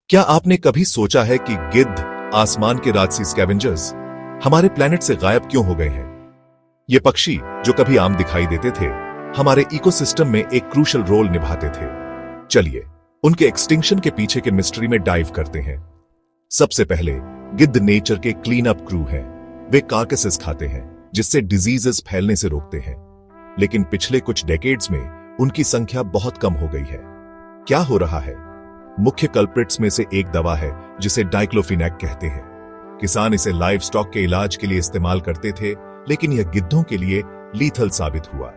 क्या आपने कभी सोचा है कि गिद्ध, आसमान के राजसी स्कैवेंजर्स, हमारे प्लेनेट से गायब क्यों हो गए हैं? ये पक्षी, जो कभी आम दिखाई देते थे, हमारे इकोसिस्टम में एक क्रूशल रोल निभाते थे। चलिए, उनके एक्सटिंक्शन के पीछे के मिस्ट्री में डाइव करते हैं। सबसे पहले, गिद्ध नेचर के क्लीन अप क्रू हैं। वे कार्कसेस खाते हैं, जिससे डिजीजेस फैलने से रोकते हैं। लेकिन पिछले कुछ डेकेड्स में उनकी संख्या बहुत कम हो गई है। क्या हो रहा है? मुख्य कल्प्रिट्स में से एक दवा है जिसे डाइक्लोफिनेक कहते हैं। किसान इसे लाइव स्टॉक के इलाज के लिए इस्तेमाल करते थे, लेकिन यह गिद्धों के लिए लीथल साबित हुआ।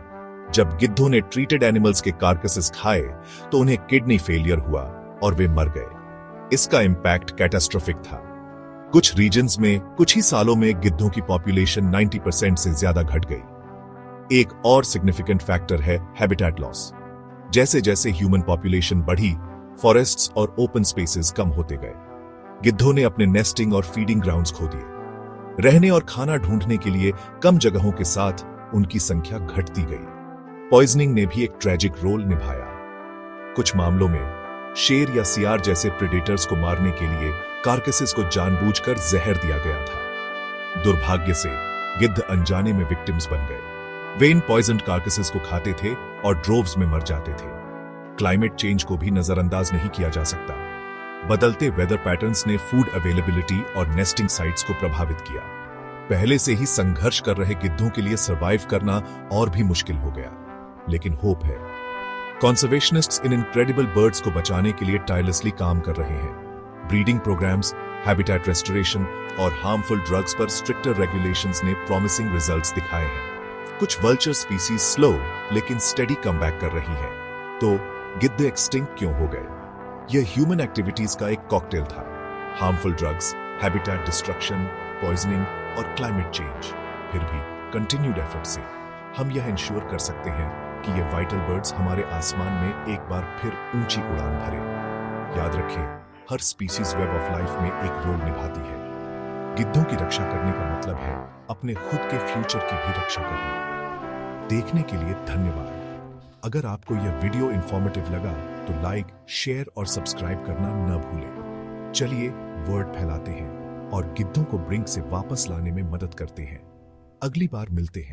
जब गिद्धों ने ट्रीटेड एनिमल्स के कार्कसेस खाए तो उन्हें किडनी फेलियर हुआ और वे मर गए। इसका इंपैक्ट कैटास्ट्रोफिक था। कुछ रीजन्स में कुछ ही सालों में गिद्धों की पॉपुलेशन 90% से ज्यादा घट गई। एक और सिग्निफिकेंट फैक्टर है हैबिटेट लॉस। जैसे जैसे ह्यूमन पॉपुलेशन बढ़ी, फॉरेस्ट्स और ओपन स्पेसेस कम होते गए। गिद्धों ने अपने नेस्टिंग और फीडिंग ग्राउंड्स खो दिए। रहने और खाना ढूंढने के लिए कम जगहों के साथ उनकी संख्या घटती गई। पॉइजनिंग ने भी एक ट्रेजिक रोल निभाया। कुछ मामलों में शेर या सियार जैसे प्रेडेटर्स को मारने के लिए कार्कसेस को जानबूझकर जहर दिया गया था। दुर्भाग्य से गिद्ध अनजाने में विक्टिम्स बन गए। वे इन पॉइजन्ड कार्कसेस को खाते थे और ड्रोव्स में मर जाते थे। क्लाइमेट चेंज को भी नजरअंदाज नहीं किया जा सकता। बदलते वेदर पैटर्न्स ने फूड अवेलेबिलिटी और नेस्टिंग साइट्स को प्रभावित किया। पहले से ही संघर्ष कर रहे गिद्धों के लिए सर्वाइव करना और भी मुश्किल हो गया। लेकिन होप है। कॉन्जर्वेशनिस्ट्स इन इनक्रेडिबल बर्ड्स को बचाने के लिए टायरलेसली काम कर रहे हैं। ब्रीडिंग प्रोग्राम्स, हैबिटेट रेस्टोरेशन और हार्मफुल ड्रग्स पर स्ट्रिक्टर रेगुलेशंस ने प्रॉमिसिंग रिजल्ट्स दिखाए हैं। कुछ वल्चर स्पीसीज स्लो लेकिन स्टेडी कमबैक कर रही हैं। तो गिद्ध एक्सटिंक्ट क्यों हो गए? यह ह्यूमन एक्टिविटीज का एक कॉकटेल था। Harmful drugs, habitat destruction, poisoning और क्लाइमेट चेंज। फिर भी कंटिन्यूड एफर्ट से हम यह इंश्योर कर सकते हैं कि ये वाइटल बर्ड्स हमारे आसमान में एक बार फिर ऊंची उड़ान भरे। याद रखें, हर स्पीसीज वेब ऑफ लाइफ में एक रोल निभाती है। गिद्धों की रक्षा करने का मतलब है अपने खुद के फ्यूचर की भी रक्षा करना। देखने के लिए धन्यवाद। अगर आपको यह वीडियो इंफॉर्मेटिव लगा तो लाइक, शेयर और सब्सक्राइब करना न भूलें। चलिए वर्ड फैलाते हैं और गिद्धों को ब्रिंक से वापस लाने में मदद करते हैं। अगली बार मिलते हैं।